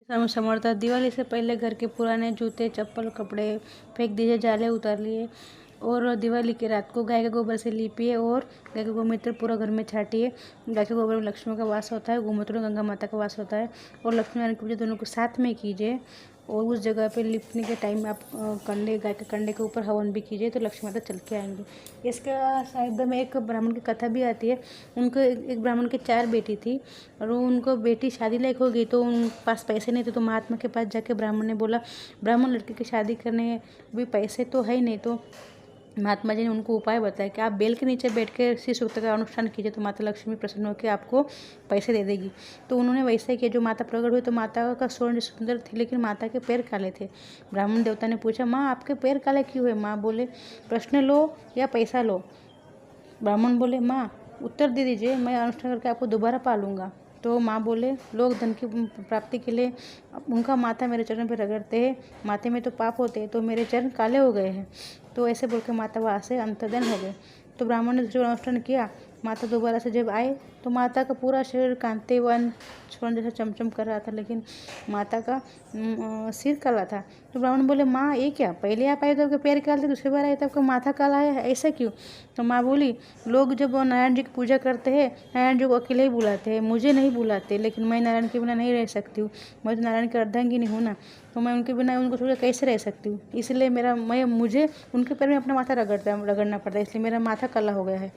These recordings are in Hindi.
समर्था दिवाली से पहले घर के पुराने जूते चप्पल कपड़े फेंक दीजिए, जाले उतार लिए और दिवाली की रात को गाय के गोबर से लीपिए और गाय के गोमूत्र पूरा घर में छाटिए। गाय के गोबर में लक्ष्मी का वास होता है, गोमूत्र में गंगा माता का वास होता है और लक्ष्मी नारायण की पूजा दोनों को साथ में कीजिए। और उस जगह पे लिपने के टाइम आप कंडे गाय के कंडे के ऊपर हवन भी कीजिए तो लक्ष्मी माता चल के आएंगी। इसका शायद में एक ब्राह्मण की कथा भी आती है। उनको एक ब्राह्मण की 4 बेटी थी और उनको बेटी शादी लायक हो गई तो उन पास पैसे नहीं थे तो महात्मा के पास जाके ब्राह्मण ने बोला, ब्राह्मण लड़की की शादी करने भी पैसे तो है ही नहीं। तो महात्मा जी ने उनको उपाय बताया कि आप बेल के नीचे बैठ के श्री सूक्त का अनुष्ठान कीजिए तो माता लक्ष्मी प्रसन्न होकर आपको पैसे दे देगी। तो उन्होंने वैसे ही किया। जो माता प्रकट हुई तो माता का स्वर्ण सुंदर थी लेकिन माता के पैर काले थे। ब्राह्मण देवता ने पूछा, माँ आपके पैर काले क्यों हुए? माँ बोले, प्रश्न लो या पैसा लो। ब्राह्मण बोले, माँ उत्तर दे दीजिए, मैं अनुष्ठान करके आपको दोबारा पालूंगा। तो माँ बोले, लोग धन की प्राप्ति के लिए उनका माथा मेरे चरण पर रगड़ते हैं, माथे में तो पाप होते हैं तो मेरे चरण काले हो गए हैं। तो ऐसे बोल के माता वहाँ से अंतर्धान हो गए। तो ब्राह्मण ने दूसरे अनुष्ठान किया। माता दोबारा से जब आए तो माता का पूरा शरीर कांति वन स्वर्ण जैसा चमचम कर रहा था लेकिन माता का सिर काला था। तो ब्राह्मण बोले, माँ ये क्या, पहले आप आए तो आपके पैर काले थे, दूसरी बार आए तो आपका माथा काला है, ऐसा क्यों? तो माँ बोली, लोग जब नारायण जी की पूजा करते हैं नारायण जी को अकेले ही बुलाते हैं, मुझे नहीं बुलाते, लेकिन मैं नारायण के बिना नहीं रह सकती हूँ। मैं तो नारायण की अर्धांगिनी हूँ ना, तो मैं उनके बिना उनको छोड़ कैसे रह सकती हूँ। इसलिए मुझे उनके पैर में अपना माथा रगड़ना पड़ता है, इसलिए मेरा माथा काला हो गया है।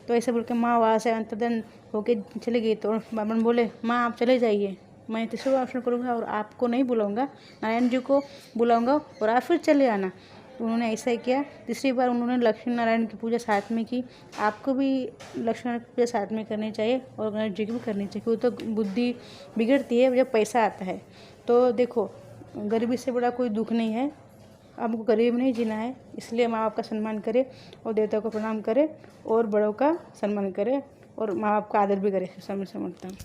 तो ऐसे बोल के माँ वहाँ से अंतर्धान होके चले गई। तो ब्राह्मण बोले, माँ आप चले जाइए, मैं तीसरा अनुष्ठान करूँगा और आपको नहीं बुलाऊंगा, नारायण जी को बुलाऊंगा और आप फिर चले आना। तो उन्होंने ऐसा ही किया। तीसरी बार उन्होंने लक्ष्मी नारायण की पूजा साथ में की। आपको भी लक्ष्मी नारायण की पूजा साथ में करनी चाहिए और गणेश जी की भी करनी चाहिए, क्योंकि तो बुद्धि बिगड़ती है जब पैसा आता है। तो देखो, गरीबी से बड़ा कोई दुख नहीं है, आपको गरीब नहीं जीना है। इसलिए माँ बाप का सम्मान करें और देवता को प्रणाम करें और बड़ों का सम्मान करें और माँ बाप का आदर भी करें। समय समझता हूँ।